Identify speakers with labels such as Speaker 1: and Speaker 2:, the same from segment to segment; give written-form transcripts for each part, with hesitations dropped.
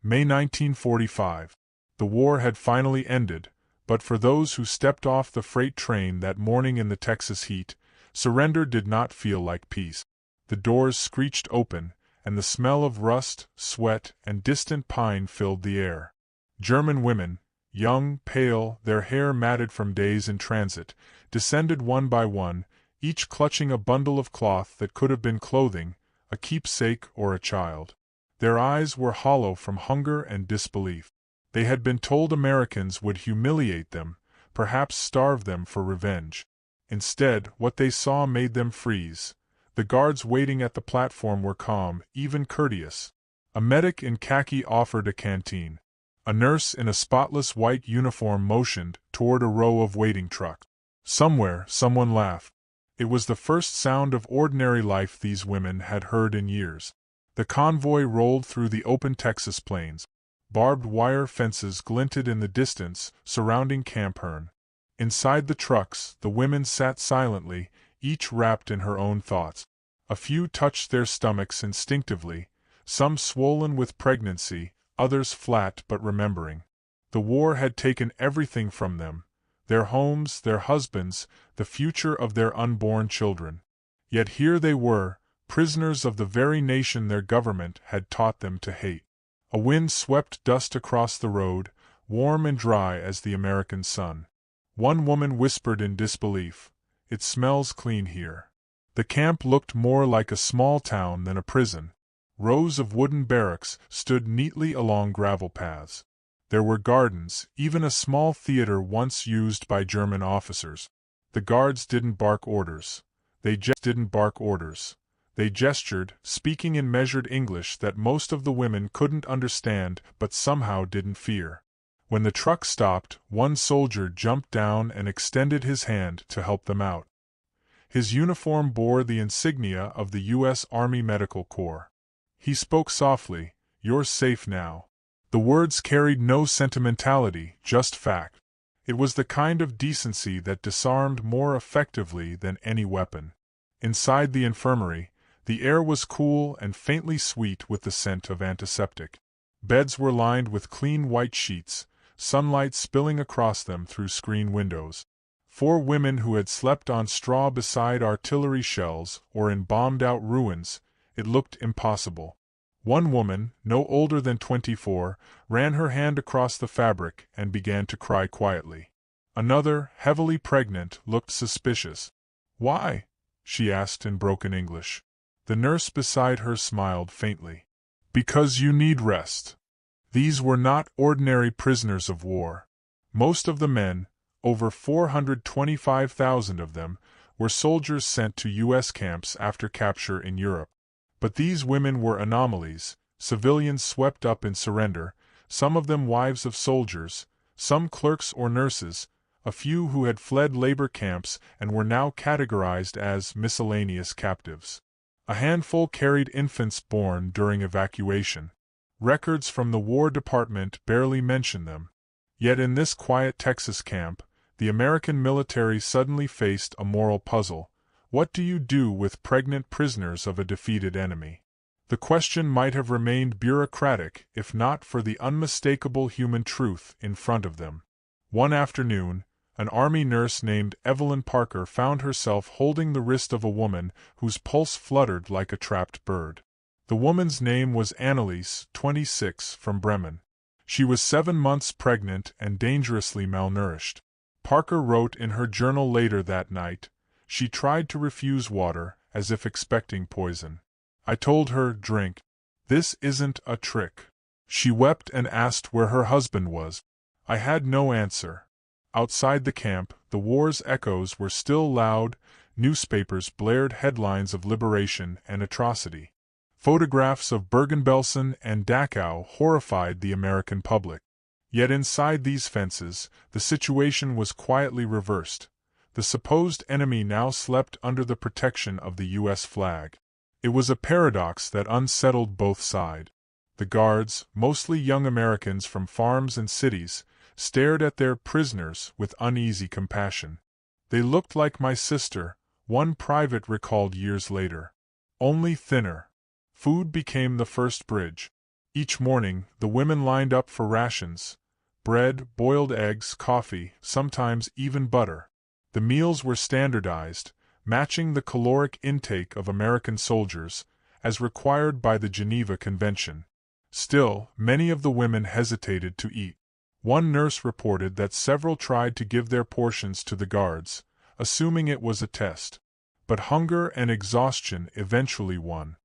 Speaker 1: May 1945. The war had finally ended, but for those who stepped off the freight train that morning in the Texas heat, surrender did not feel like peace. The doors screeched open, and the smell of rust, sweat, and distant pine filled the air. German women, young, pale, their hair matted from days in transit, descended one by one, each clutching a bundle of cloth that could have been clothing, a keepsake or a child. Their eyes were hollow from hunger and disbelief. They had been told Americans would humiliate them, perhaps starve them for revenge. Instead, what they saw made them freeze. The guards waiting at the platform were calm, even courteous. A medic in khaki offered a canteen. A nurse in a spotless white uniform motioned toward a row of waiting trucks. Somewhere, someone laughed. It was the first sound of ordinary life these women had heard in years. The convoy rolled through the open Texas plains. Barbed wire fences glinted in the distance, surrounding Camp Hearn. Inside the trucks, the women sat silently, each wrapped in her own thoughts. A few touched their stomachs instinctively, some swollen with pregnancy, others flat but remembering. The war had taken everything from them: their homes, their husbands, the future of their unborn children. Yet here they were, prisoners of the very nation their government had taught them to hate. A wind swept dust across the road, warm and dry as the American sun. One woman whispered in disbelief, "It smells clean here." The camp looked more like a small town than a prison. Rows of wooden barracks stood neatly along gravel paths. There were gardens, even a small theater once used by German officers. The guards didn't bark orders. They gestured, speaking in measured English that most of the women couldn't understand but somehow didn't fear. When the truck stopped, one soldier jumped down and extended his hand to help them out. His uniform bore the insignia of the U.S. Army Medical Corps. He spoke softly, "You're safe now." The words carried no sentimentality, just fact. It was the kind of decency that disarmed more effectively than any weapon. Inside the infirmary, the air was cool and faintly sweet with the scent of antiseptic. Beds were lined with clean white sheets, sunlight spilling across them through screen windows. 4 women who had slept on straw beside artillery shells or in bombed-out ruins, it looked impossible. One woman, no older than 24, ran her hand across the fabric and began to cry quietly. Another, heavily pregnant, looked suspicious. "Why?" she asked in broken English. The nurse beside her smiled faintly. "Because you need rest." These were not ordinary prisoners of war. Most of the men, over 425,000 of them, were soldiers sent to U.S. camps after capture in Europe. But these women were anomalies, civilians swept up in surrender, some of them wives of soldiers, some clerks or nurses, a few who had fled labor camps and were now categorized as miscellaneous captives. A handful carried infants born during evacuation. Records from the War Department barely mention them. Yet in this quiet Texas camp, the American military suddenly faced a moral puzzle. What do you do with pregnant prisoners of a defeated enemy? The question might have remained bureaucratic if not for the unmistakable human truth in front of them. One afternoon, an Army nurse named Evelyn Parker found herself holding the wrist of a woman whose pulse fluttered like a trapped bird. The woman's name was Annalise, 26, from Bremen. She was 7 months pregnant and dangerously malnourished. Parker wrote in her journal later that night, "She tried to refuse water, as if expecting poison. I told her, drink. This isn't a trick." She wept and asked where her husband was. I had no answer. Outside the camp, the war's echoes were still loud, newspapers blared headlines of liberation and atrocity. Photographs of Bergen-Belsen and Dachau horrified the American public. Yet inside these fences, the situation was quietly reversed. The supposed enemy now slept under the protection of the U.S. flag. It was a paradox that unsettled both sides. The guards, mostly young Americans from farms and cities, stared at their prisoners with uneasy compassion. "They looked like my sister," one private recalled years later. "Only thinner." Food became the first bridge. Each morning, the women lined up for rations: bread, boiled eggs, coffee, sometimes even butter. The meals were standardized, matching the caloric intake of American soldiers, as required by the Geneva Convention. Still, many of the women hesitated to eat. One nurse reported that several tried to give their portions to the guards, assuming it was a test. But hunger and exhaustion eventually won.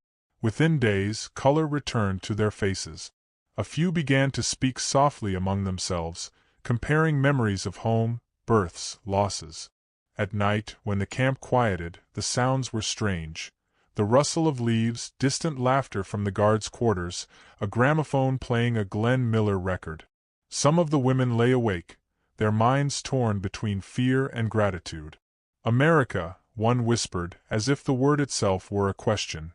Speaker 1: Within days, color returned to their faces. A few began to speak softly among themselves, comparing memories of home, births, losses. At night, when the camp quieted, the sounds were strange. The rustle of leaves, distant laughter from the guards' quarters, a gramophone playing a Glenn Miller record. Some of the women lay awake, their minds torn between fear and gratitude. "America," one whispered, as if the word itself were a question.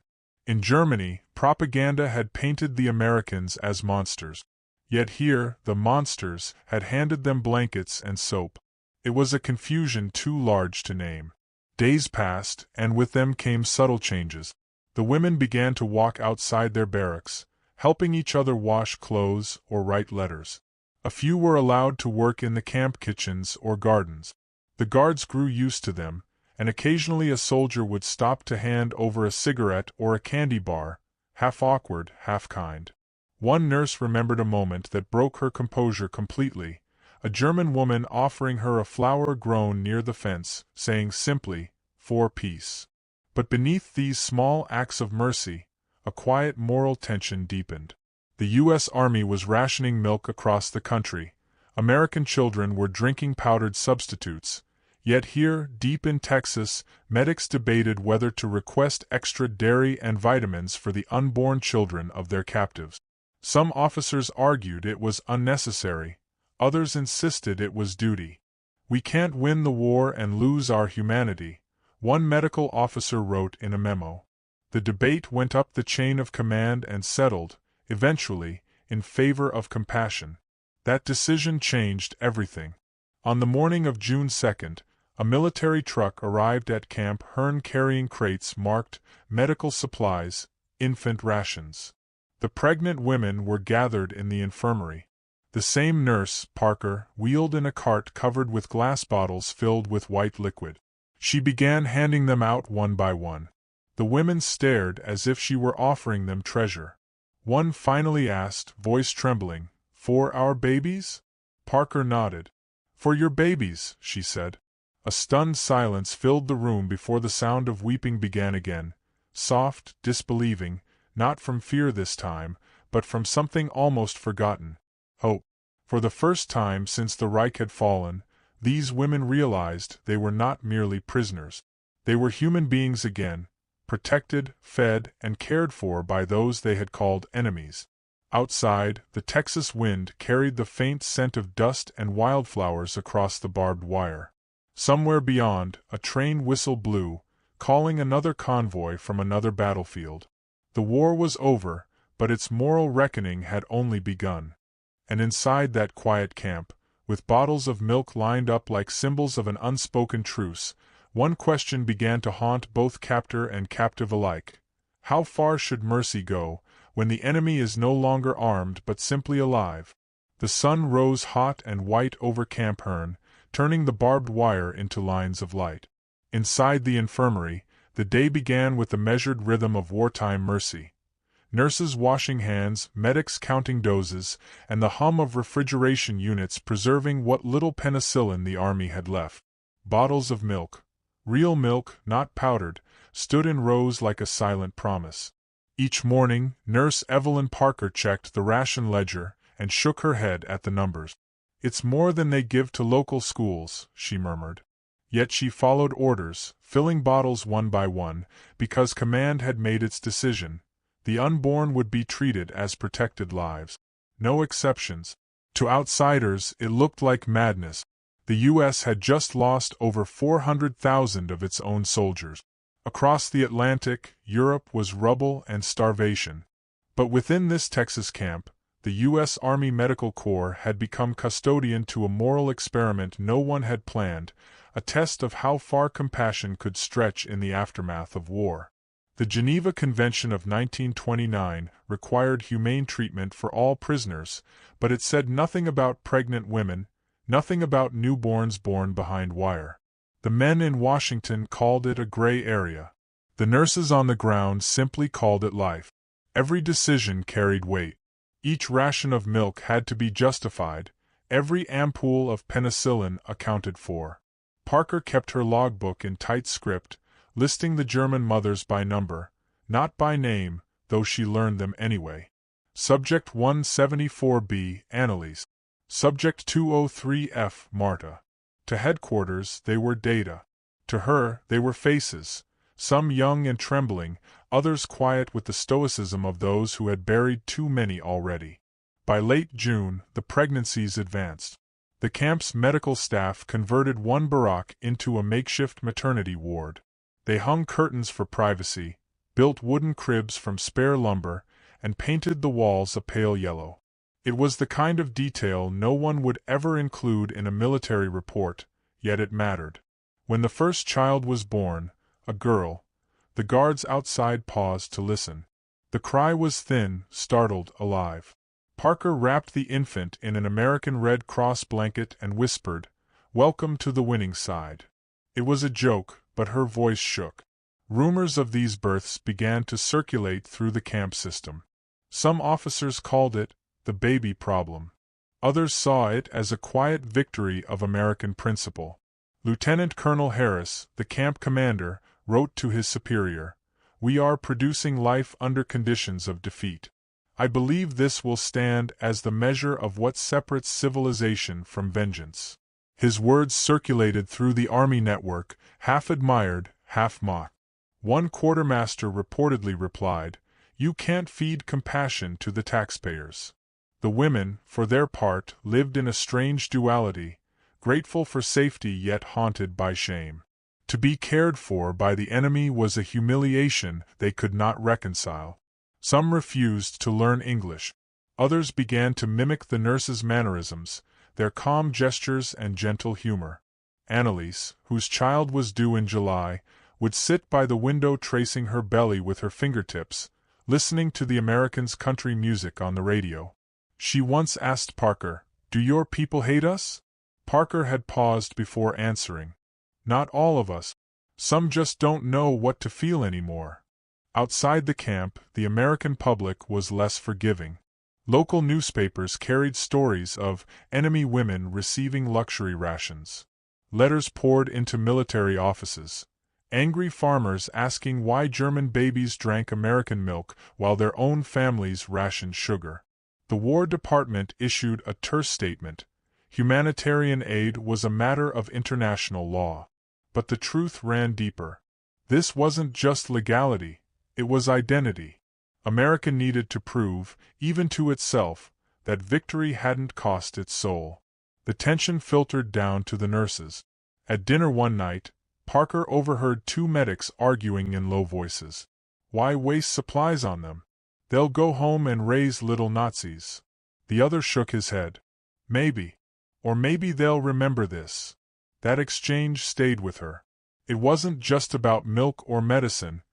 Speaker 1: In Germany, propaganda had painted the Americans as monsters. Yet here, the monsters had handed them blankets and soap. It was a confusion too large to name. Days passed, and with them came subtle changes. The women began to walk outside their barracks, helping each other wash clothes or write letters. A few were allowed to work in the camp kitchens or gardens. The guards grew used to them, and occasionally a soldier would stop to hand over a cigarette or a candy bar, half awkward, half kind. One nurse remembered a moment that broke her composure completely: a German woman offering her a flower grown near the fence, saying simply, "For peace." But beneath these small acts of mercy, a quiet moral tension deepened. The U.S. Army was rationing milk across the country. American children were drinking powdered substitutes. Yet here, deep in Texas, medics debated whether to request extra dairy and vitamins for the unborn children of their captives. Some officers argued it was unnecessary. Others insisted it was duty. "We can't win the war and lose our humanity," one medical officer wrote in a memo. The debate went up the chain of command and settled, eventually, in favor of compassion. That decision changed everything. On the morning of June 2nd, a military truck arrived at Camp Hearn carrying crates marked medical supplies, infant rations. The pregnant women were gathered in the infirmary. The same nurse, Parker, wheeled in a cart covered with glass bottles filled with white liquid. She began handing them out one by one. The women stared as if she were offering them treasure. One finally asked, voice trembling, "For our babies?" Parker nodded. "For your babies," she said. A stunned silence filled the room before the sound of weeping began again, soft, disbelieving, not from fear this time, but from something almost forgotten: hope. For the first time since the Reich had fallen, these women realized they were not merely prisoners. They were human beings again, protected, fed, and cared for by those they had called enemies. Outside, the Texas wind carried the faint scent of dust and wildflowers across the barbed wire. Somewhere beyond, a train whistle blew, calling another convoy from another battlefield. The war was over, but its moral reckoning had only begun. And inside that quiet camp, with bottles of milk lined up like symbols of an unspoken truce, one question began to haunt both captor and captive alike. How far should mercy go, when the enemy is no longer armed but simply alive? The sun rose hot and white over Camp Hearn, turning the barbed wire into lines of light. Inside the infirmary, the day began with the measured rhythm of wartime mercy. Nurses washing hands, medics counting doses, and the hum of refrigeration units preserving what little penicillin the army had left. Bottles of milk, real milk, not powdered, stood in rows like a silent promise. Each morning, Nurse Evelyn Parker checked the ration ledger and shook her head at the numbers. "It's more than they give to local schools," she murmured. Yet she followed orders, filling bottles one by one, because command had made its decision. The unborn would be treated as protected lives. No exceptions. To outsiders, it looked like madness. The U.S. had just lost over 400,000 of its own soldiers. Across the Atlantic, Europe was rubble and starvation. But within this Texas camp, the U.S. Army Medical Corps had become custodian to a moral experiment no one had planned, a test of how far compassion could stretch in the aftermath of war. The Geneva Convention of 1929 required humane treatment for all prisoners, but it said nothing about pregnant women, nothing about newborns born behind wire. The men in Washington called it a gray area. The nurses on the ground simply called it life. Every decision carried weight. Each ration of milk had to be justified, every ampoule of penicillin accounted for. Parker kept her logbook in tight script, listing the German mothers by number, not by name, though she learned them anyway. Subject 174B, Anneliese. Subject 203F, Marta. To headquarters, they were data. To her, they were faces, some young and trembling, others quiet with the stoicism of those who had buried too many already. By late June, the pregnancies advanced. The camp's medical staff converted one barrack into a makeshift maternity ward. They hung curtains for privacy, built wooden cribs from spare lumber, and painted the walls a pale yellow. It was the kind of detail no one would ever include in a military report, yet it mattered. When the first child was born, a girl, the guards outside paused to listen. The cry was thin, startled, alive. Parker wrapped the infant in an American Red Cross blanket and whispered, "Welcome to the winning side." It was a joke, but her voice shook. Rumors of these births began to circulate through the camp system. Some officers called it the baby problem. Others saw it as a quiet victory of American principle. Lieutenant Colonel Harris, the camp commander, wrote to his superior, "We are producing life under conditions of defeat. I believe this will stand as the measure of what separates civilization from vengeance." His words circulated through the Army network, half admired, half mocked. One quartermaster reportedly replied, "You can't feed compassion to the taxpayers." The women, for their part, lived in a strange duality, grateful for safety yet haunted by shame. To be cared for by the enemy was a humiliation they could not reconcile. Some refused to learn English. Others began to mimic the nurses' mannerisms, their calm gestures and gentle humor. Anneliese, whose child was due in July, would sit by the window tracing her belly with her fingertips, listening to the Americans' country music on the radio. She once asked Parker, "Do your people hate us?" Parker had paused before answering. "Not all of us. Some just don't know what to feel anymore." Outside the camp, the American public was less forgiving. Local newspapers carried stories of enemy women receiving luxury rations. Letters poured into military offices. Angry farmers asking why German babies drank American milk while their own families rationed sugar. The War Department issued a terse statement. Humanitarian aid was a matter of international law. But the truth ran deeper. This wasn't just legality, it was identity. America needed to prove, even to itself, that victory hadn't cost its soul. The tension filtered down to the nurses. At dinner one night, Parker overheard two medics arguing in low voices. "Why waste supplies on them? They'll go home and raise little Nazis." The other shook his head. "Maybe. Or maybe they'll remember this." That exchange stayed with her. It wasn't just about milk or medicine.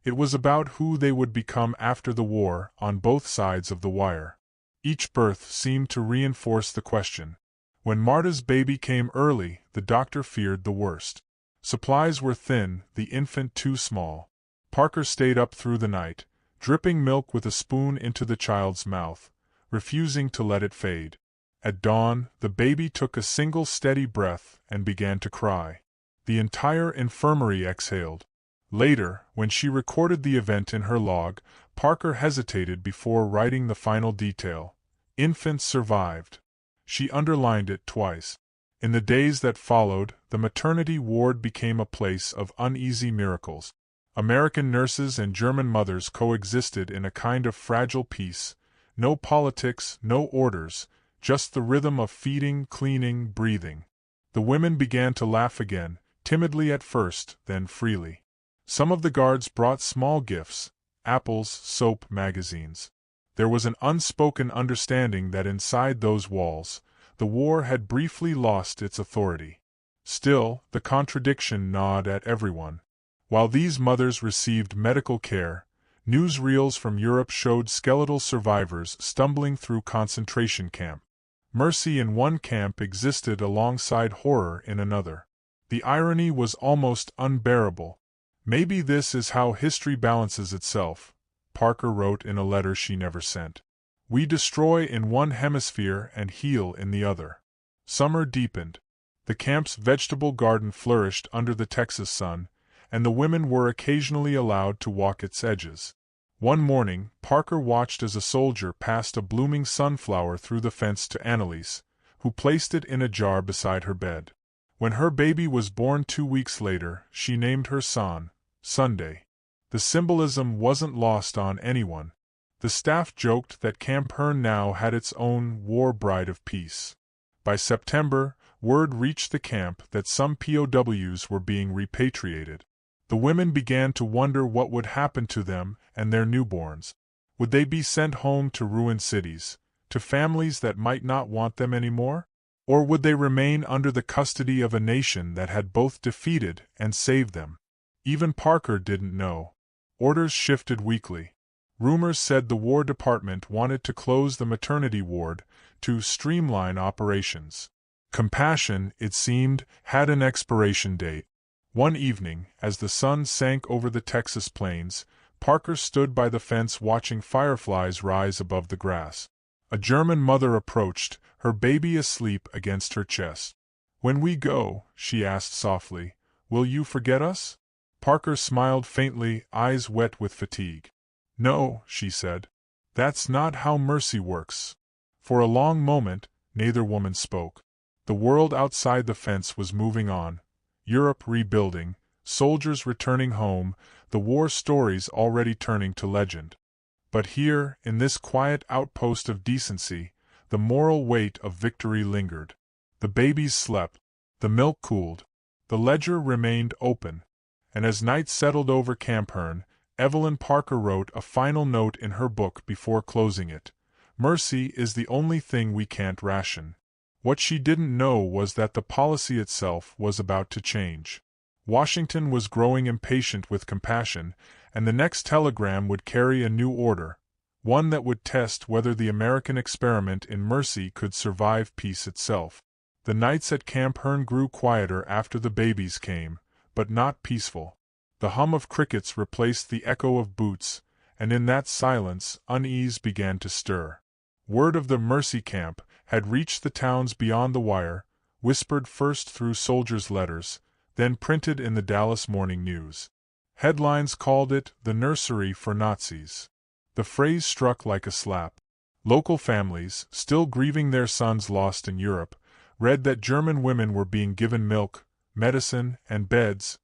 Speaker 1: It was about who they would become after the war, on both sides of the wire. Each birth seemed to reinforce the question. When Marta's baby came early, the doctor feared the worst. Supplies were thin, the infant too small. Parker stayed up through the night, dripping milk with a spoon into the child's mouth, refusing to let it fade. At dawn, the baby took a single steady breath and began to cry. The entire infirmary exhaled. Later, when she recorded the event in her log, Parker hesitated before writing the final detail. "Infant survived." She underlined it twice. In the days that followed, the maternity ward became a place of uneasy miracles. American nurses and German mothers coexisted in a kind of fragile peace. No politics, no orders, just the rhythm of feeding, cleaning, breathing. The women began to laugh again, timidly at first, then freely. Some of the guards brought small gifts, apples, soap, magazines. There was an unspoken understanding that inside those walls, the war had briefly lost its authority. Still, the contradiction gnawed at everyone. While these mothers received medical care, newsreels from Europe showed skeletal survivors stumbling through concentration camps. Mercy in one camp existed alongside horror in another. The irony was almost unbearable. "Maybe this is how history balances itself," Parker wrote in a letter she never sent. "We destroy in one hemisphere and heal in the other." Summer deepened. The camp's vegetable garden flourished under the Texas sun, and the women were occasionally allowed to walk its edges. One morning, Parker watched as a soldier passed a blooming sunflower through the fence to Annalise, who placed it in a jar beside her bed. When her baby was born 2 weeks later, she named her son, Sunday. The symbolism wasn't lost on anyone. The staff joked that Camp Hearn now had its own war bride of peace. By September, word reached the camp that some POWs were being repatriated. The women began to wonder what would happen to them and their newborns. Would they be sent home to ruined cities, to families that might not want them anymore? Or would they remain under the custody of a nation that had both defeated and saved them? Even Parker didn't know. Orders shifted weekly. Rumors said the War Department wanted to close the maternity ward to streamline operations. Compassion, it seemed, had an expiration date. One evening, as the sun sank over the Texas plains, Parker stood by the fence watching fireflies rise above the grass. A German mother approached, her baby asleep against her chest. "When we go," she asked softly, "will you forget us?" Parker smiled faintly, eyes wet with fatigue. "No," she said. "That's not how mercy works." For a long moment, neither woman spoke. The world outside the fence was moving on. Europe rebuilding, soldiers returning home, the war stories already turning to legend. But here, in this quiet outpost of decency, the moral weight of victory lingered. The babies slept. The milk cooled. The ledger remained open. And as night settled over Camp Hearn, Evelyn Parker wrote a final note in her book before closing it. "Mercy is the only thing we can't ration." What she didn't know was that the policy itself was about to change. Washington was growing impatient with compassion, and the next telegram would carry a new order, one that would test whether the American experiment in mercy could survive peace itself. The nights at Camp Hearn grew quieter after the babies came, but not peaceful. The hum of crickets replaced the echo of boots, and in that silence unease began to stir. Word of the Mercy Camp had reached the towns beyond the wire, whispered first through soldiers' letters, then printed in the Dallas Morning News. Headlines called it the nursery for Nazis. The phrase struck like a slap. Local families, still grieving their sons lost in Europe, read that German women were being given milk, medicine, and beds,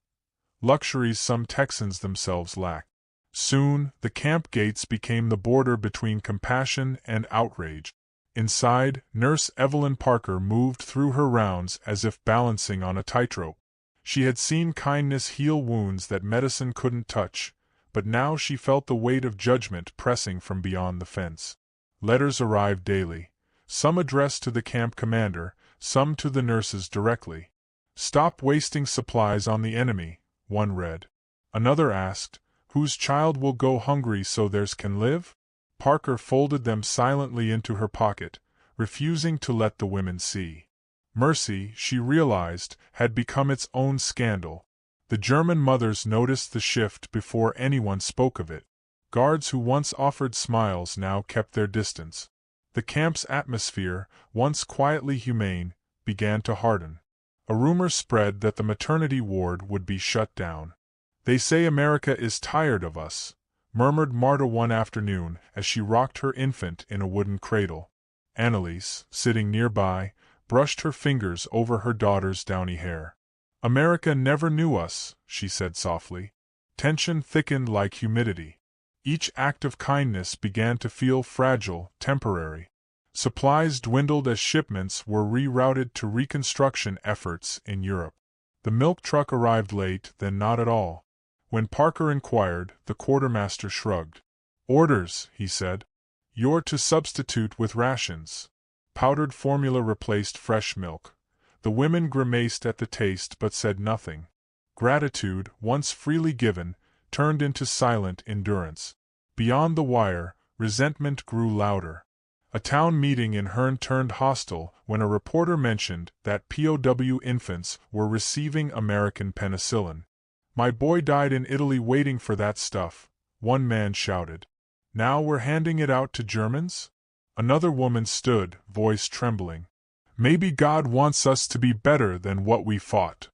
Speaker 1: luxuries some Texans themselves lacked. Soon, the camp gates became the border between compassion and outrage. Inside, Nurse Evelyn Parker moved through her rounds as if balancing on a tightrope. She had seen kindness heal wounds that medicine couldn't touch, but now she felt the weight of judgment pressing from beyond the fence. Letters arrived daily, some addressed to the camp commander, some to the nurses directly. "Stop wasting supplies on the enemy," one read. Another asked, "Whose child will go hungry so theirs can live?" Parker folded them silently into her pocket, refusing to let the women see. Mercy, she realized, had become its own scandal. The German mothers noticed the shift before anyone spoke of it. Guards who once offered smiles now kept their distance. The camp's atmosphere, once quietly humane, began to harden. A rumor spread that the maternity ward would be shut down. "They say America is tired of us," murmured Marta one afternoon as she rocked her infant in a wooden cradle. Annalise, sitting nearby, brushed her fingers over her daughter's downy hair. "America never knew us," she said softly. Tension thickened like humidity. Each act of kindness began to feel fragile, temporary. Supplies dwindled as shipments were rerouted to reconstruction efforts in Europe. The milk truck arrived late, then not at all. When Parker inquired, the quartermaster shrugged. "Orders," he said. "You're to substitute with rations." Powdered formula replaced fresh milk. The women grimaced at the taste but said nothing. Gratitude, once freely given, turned into silent endurance. Beyond the wire, resentment grew louder. A town meeting in Herne turned hostile when a reporter mentioned that POW infants were receiving American penicillin. "My boy died in Italy waiting for that stuff," one man shouted. "Now we're handing it out to Germans?" Another woman stood, voice trembling. "Maybe God wants us to be better than what we fought."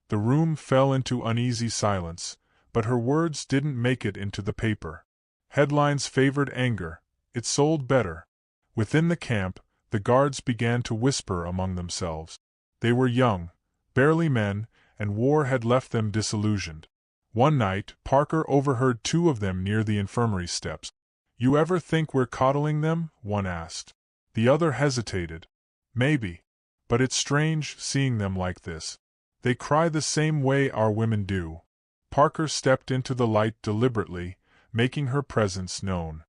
Speaker 1: The room fell into uneasy silence, but her words didn't make it into the paper. Headlines favored anger. It sold better. Within the camp, the guards began to whisper among themselves. They were young, barely men, and war had left them disillusioned. One night, Parker overheard two of them near the infirmary steps. "You ever think we're coddling them?" one asked. The other hesitated. "Maybe. But it's strange seeing them like this. They cry the same way our women do." Parker stepped into the light deliberately, making her presence known.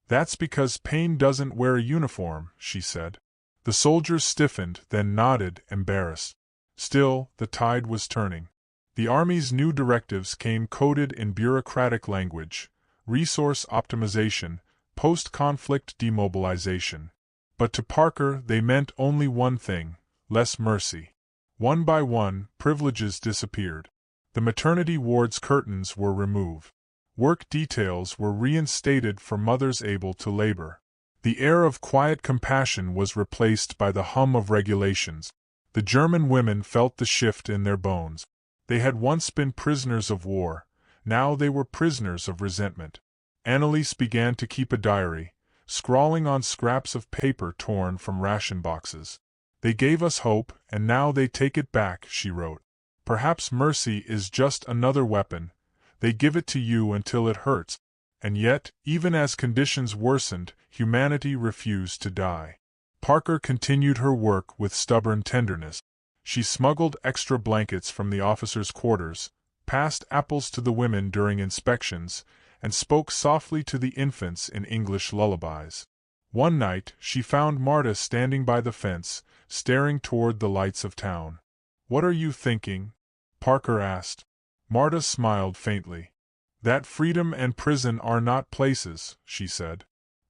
Speaker 1: "That's because pain doesn't wear a uniform," she said. The soldiers stiffened, then nodded, embarrassed. Still, the tide was turning. The Army's new directives came coded in bureaucratic language: resource optimization, post-conflict demobilization. But to Parker they meant only one thing: less mercy. One by one, privileges disappeared. The maternity ward's curtains were removed. Work details were reinstated for mothers able to labor. The air of quiet compassion was replaced by the hum of regulations. The German women felt the shift in their bones. They had once been prisoners of war, now they were prisoners of resentment. Anneliese began to keep a diary, scrawling on scraps of paper torn from ration boxes. "They gave us hope, and now they take it back," she wrote. "Perhaps mercy is just another weapon. They give it to you until it hurts." And yet, even as conditions worsened, humanity refused to die. Parker continued her work with stubborn tenderness. She smuggled extra blankets from the officers' quarters, passed apples to the women during inspections, and spoke softly to the infants in English lullabies. One night, she found Marta standing by the fence, staring toward the lights of town. "What are you thinking?" Parker asked. Marta smiled faintly. "That freedom and prison are not places," she said.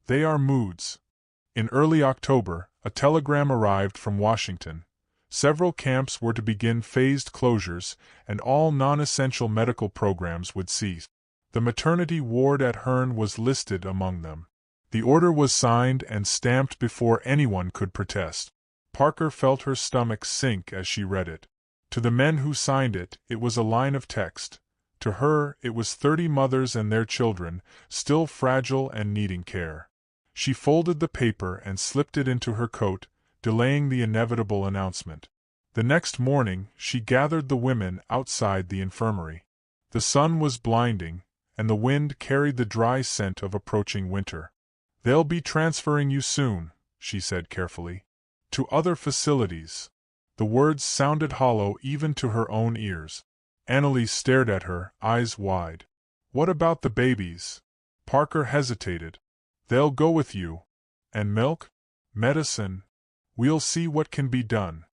Speaker 1: "They are moods." In early October, a telegram arrived from Washington. Several camps were to begin phased closures, and all non-essential medical programs would cease. The maternity ward at Herne was listed among them. The order was signed and stamped before anyone could protest. Parker felt her stomach sink as she read it. To the men who signed it, it was a line of text. To her, it was 30 mothers and their children, still fragile and needing care. She folded the paper and slipped it into her coat, delaying the inevitable announcement. The next morning, she gathered the women outside the infirmary. The sun was blinding, and the wind carried the dry scent of approaching winter. "They'll be transferring you soon," she said carefully. "To other facilities." The words sounded hollow even to her own ears. Anneliese stared at her, eyes wide. "What about the babies?" Parker hesitated. "They'll go with you. And milk? Medicine? We'll see what can be done."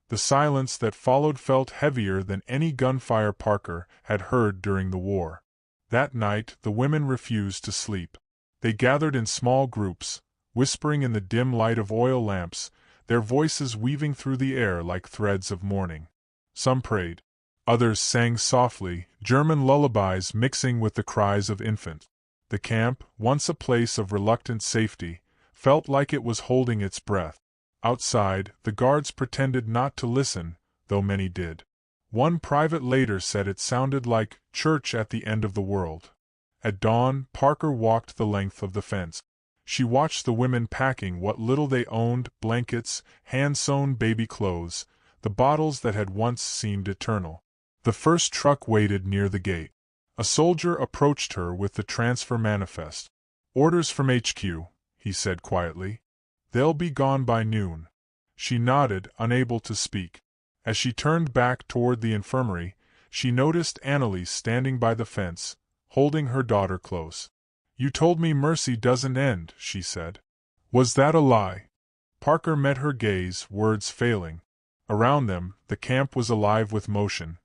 Speaker 1: The silence that followed felt heavier than any gunfire Parker had heard during the war. That night, the women refused to sleep. They gathered in small groups, whispering in the dim light of oil lamps, their voices weaving through the air like threads of mourning. Some prayed. Others sang softly, German lullabies mixing with the cries of infants. The camp, once a place of reluctant safety, felt like it was holding its breath. Outside, the guards pretended not to listen, though many did. One private later said it sounded like church at the end of the world. At dawn, Parker walked the length of the fence. She watched the women packing what little they owned: blankets, hand-sewn baby clothes, the bottles that had once seemed eternal. The first truck waited near the gate. A soldier approached her with the transfer manifest. "Orders from HQ," he said quietly. "They'll be gone by noon." She nodded, unable to speak. As she turned back toward the infirmary, she noticed Anneliese standing by the fence, holding her daughter close. "You told me mercy doesn't end," she said. "Was that a lie?" Parker met her gaze, words failing. Around them, the camp was alive with motion.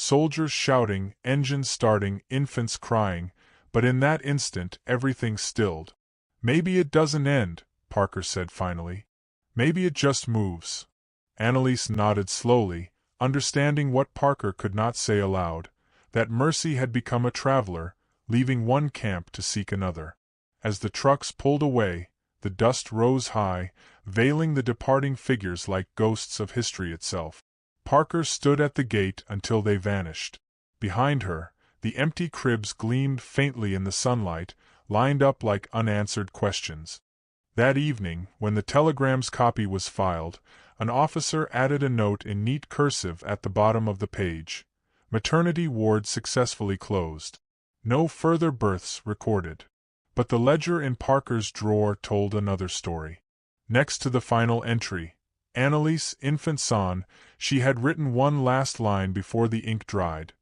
Speaker 1: Soldiers shouting, engines starting, infants crying, but in that instant everything stilled. "Maybe it doesn't end," Parker said finally. "Maybe it just moves." Annalise nodded slowly, understanding what Parker could not say aloud, that Mercy had become a traveler, leaving one camp to seek another. As the trucks pulled away, the dust rose high, veiling the departing figures like ghosts of history itself. Parker stood at the gate until they vanished. Behind her, the empty cribs gleamed faintly in the sunlight, lined up like unanswered questions. That evening, when the telegram's copy was filed, an officer added a note in neat cursive at the bottom of the page. Maternity ward successfully closed. No further births recorded. But the ledger in Parker's drawer told another story. Next to the final entry, Annalise, infant son, she had written one last line before the ink dried.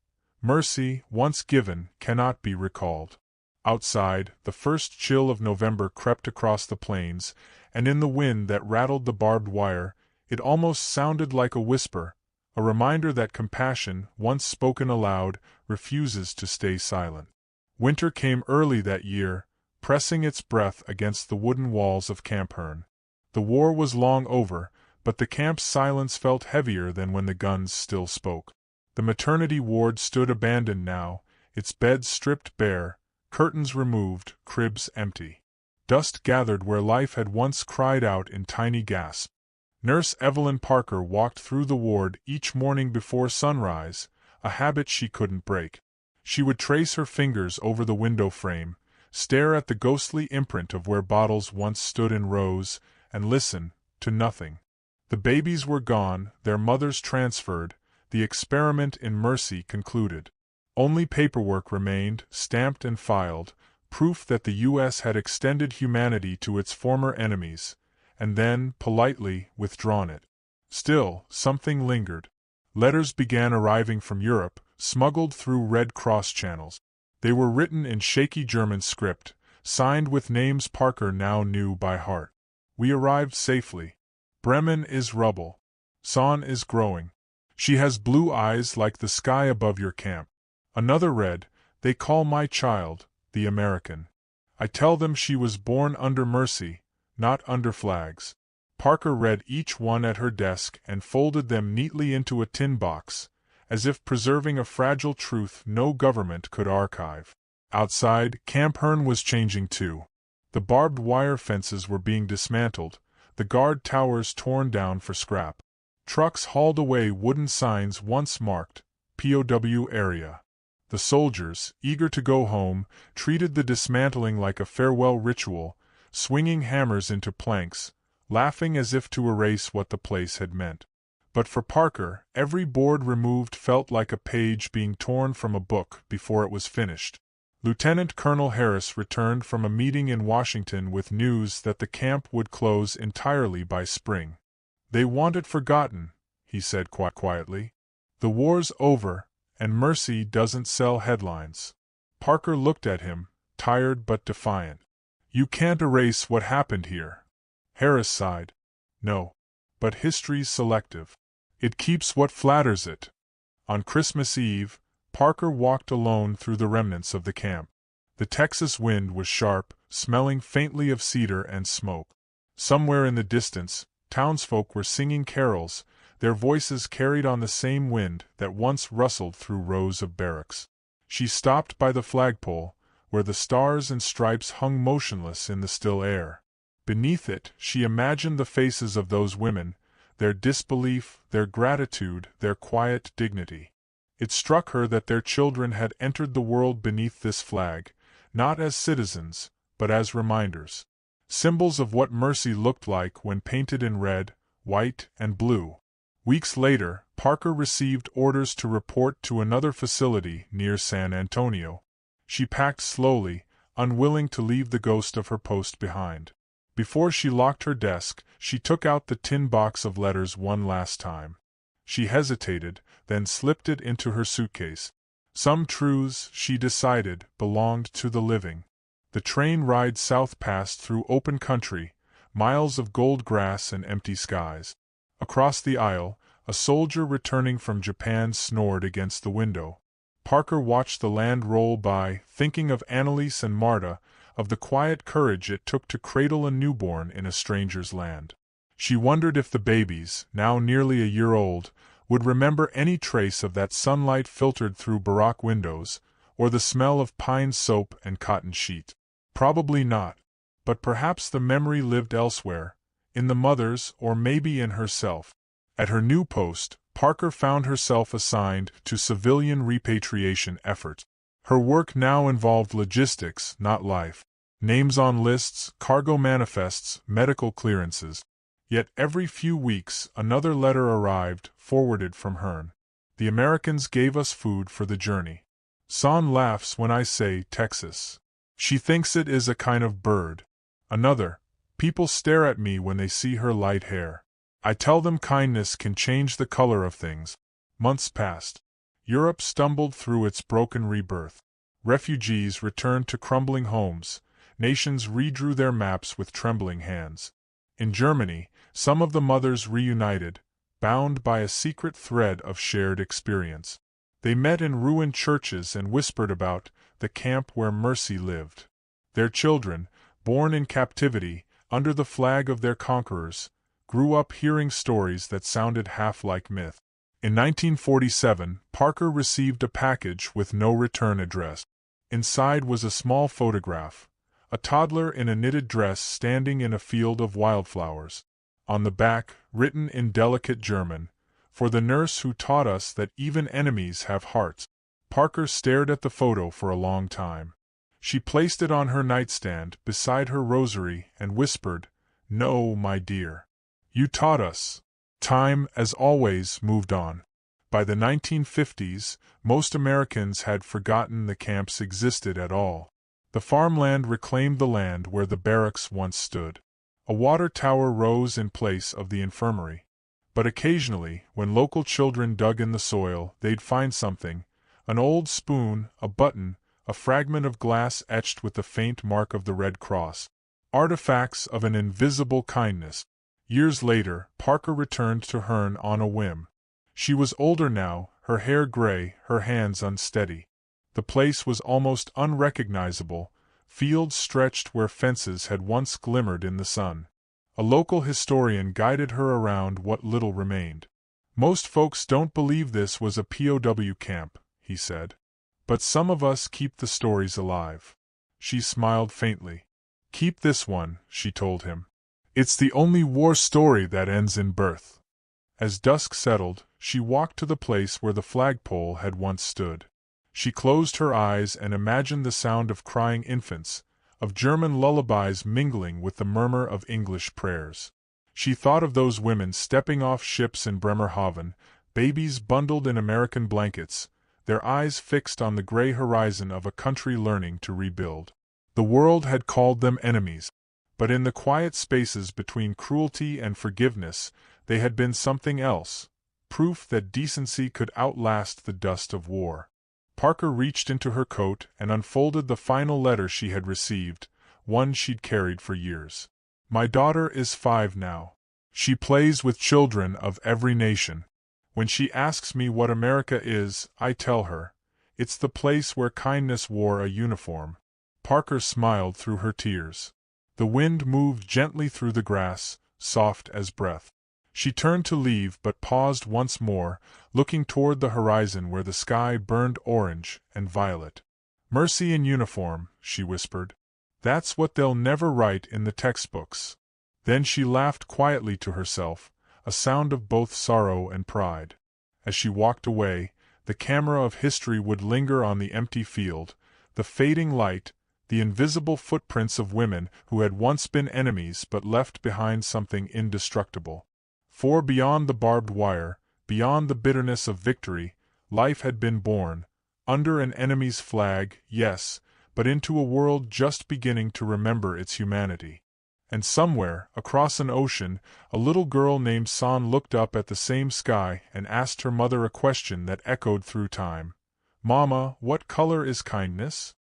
Speaker 1: "Mercy, once given, cannot be recalled." Outside, the first chill of November crept across the plains, and in the wind that rattled the barbed wire, it almost sounded like a whisper, a reminder that compassion, once spoken aloud, refuses to stay silent. Winter came early that year, pressing its breath against the wooden walls of Camp Hearn. The war was long over, but the camp's silence felt heavier than when the guns still spoke. The maternity ward stood abandoned now, its beds stripped bare, curtains removed, cribs empty. Dust gathered where life had once cried out in tiny gasps. Nurse Evelyn Parker walked through the ward each morning before sunrise, a habit she couldn't break. She would trace her fingers over the window frame, stare at the ghostly imprint of where bottles once stood in rows, and listen to nothing. The babies were gone, their mothers transferred, the experiment in mercy concluded. Only paperwork remained, stamped and filed, proof that the U.S. had extended humanity to its former enemies, and then, politely, withdrawn it. Still, something lingered. Letters began arriving from Europe, smuggled through Red Cross channels. They were written in shaky German script, signed with names Parker now knew by heart. "We arrived safely. Bremen is rubble. Son is growing. She has blue eyes like the sky above your camp." Another read, "They call my child, the American. I tell them she was born under mercy, not under flags." Parker read each one at her desk and folded them neatly into a tin box, as if preserving a fragile truth no government could archive. Outside, Camp Hearn was changing too. The barbed wire fences were being dismantled, the guard towers torn down for scrap. Trucks hauled away wooden signs once marked, "POW area." The soldiers, eager to go home, treated the dismantling like a farewell ritual, swinging hammers into planks, laughing as if to erase what the place had meant. But for Parker, every board removed felt like a page being torn from a book before it was finished. Lieutenant Colonel Harris returned from a meeting in Washington with news that the camp would close entirely by spring. "They want it forgotten," he said quietly. "The war's over, and mercy doesn't sell headlines." Parker looked at him, tired but defiant. "You can't erase what happened here." Harris sighed. "No. But history's selective. It keeps what flatters it." On Christmas Eve, Parker walked alone through the remnants of the camp. The Texas wind was sharp, smelling faintly of cedar and smoke. Somewhere in the distance, townsfolk were singing carols, their voices carried on the same wind that once rustled through rows of barracks. She stopped by the flagpole, where the stars and stripes hung motionless in the still air. Beneath it, she imagined the faces of those women, their disbelief, their gratitude, their quiet dignity. It struck her that their children had entered the world beneath this flag, not as citizens, but as reminders. Symbols of what mercy looked like when painted in red, white, and blue. Weeks later, Parker received orders to report to another facility near San Antonio. She packed slowly, unwilling to leave the ghost of her post behind. Before she locked her desk, she took out the tin box of letters one last time. She hesitated, then slipped it into her suitcase. Some truths, she decided, belonged to the living. The train ride south passed through open country, miles of gold grass and empty skies. Across the aisle, A soldier returning from Japan snored against the window. Parker watched the land roll by, thinking of Annalise and Marta, of the quiet courage it took to cradle a newborn in a stranger's land. She wondered if the babies, now nearly a year old, would remember any trace of that sunlight filtered through baroque windows, or the smell of pine soap and cotton sheet. Probably not. But perhaps the memory lived elsewhere, in the mothers or maybe in herself. At her new post, Parker found herself assigned to civilian repatriation efforts. Her work now involved logistics, not life. Names on lists, cargo manifests, medical clearances. Yet every few weeks another letter arrived, forwarded from Hearn. The Americans gave us food for the journey. Son laughs when I say Texas. She thinks it is a kind of bird. Another, people stare at me when they see her light hair. I tell them kindness can change the color of things. Months passed. Europe stumbled through its broken rebirth. Refugees returned to crumbling homes. Nations redrew their maps with trembling hands. In Germany, some of the mothers reunited, bound by a secret thread of shared experience. They met in ruined churches and whispered about the camp where mercy lived. Their children, born in captivity, under the flag of their conquerors, grew up hearing stories that sounded half like myth. In 1947, Parker received a package with no return address. Inside was a small photograph, a toddler in a knitted dress standing in a field of wildflowers. On the back, written in delicate German, "For the nurse who taught us that even enemies have hearts." Parker stared at the photo for a long time. She placed it on her nightstand beside her rosary and whispered, "No, my dear. You taught us." Time, as always, moved on. By the 1950s, most Americans had forgotten the camps existed at all. The farmland reclaimed the land where the barracks once stood. A water tower rose in place of the infirmary. But occasionally, when local children dug in the soil, they'd find something: an old spoon, a button, a fragment of glass etched with the faint mark of the Red Cross. Artifacts of an invisible kindness. Years later, Parker returned to Hearn on a whim. She was older now, her hair gray, her hands unsteady. The place was almost unrecognizable, fields stretched where fences had once glimmered in the sun. A local historian guided her around what little remained. "Most folks don't believe this was a POW camp," he said. "But some of us keep the stories alive." She smiled faintly. "Keep this one," she told him. "It's the only war story that ends in birth." As dusk settled, she walked to the place where the flagpole had once stood. She closed her eyes and imagined the sound of crying infants, of German lullabies mingling with the murmur of English prayers. She thought of those women stepping off ships in Bremerhaven, babies bundled in American blankets, their eyes fixed on the gray horizon of a country learning to rebuild. The world had called them enemies, but in the quiet spaces between cruelty and forgiveness, they had been something else, proof that decency could outlast the dust of war. Parker reached into her coat and unfolded the final letter she had received, one she'd carried for years. "My daughter is 5 now. She plays with children of every nation. When she asks me what America is, I tell her, it's the place where kindness wore a uniform." Parker smiled through her tears. The wind moved gently through the grass, soft as breath. She turned to leave but paused once more, looking toward the horizon where the sky burned orange and violet. "Mercy in uniform," she whispered. "That's what they'll never write in the textbooks." Then she laughed quietly to herself, a sound of both sorrow and pride. As she walked away, the camera of history would linger on the empty field, the fading light, the invisible footprints of women who had once been enemies but left behind something indestructible. For beyond the barbed wire, beyond the bitterness of victory, life had been born, under an enemy's flag, yes, but into a world just beginning to remember its humanity. And somewhere, across an ocean, a little girl named San looked up at the same sky and asked her mother a question that echoed through time. "Mama, what color is kindness?"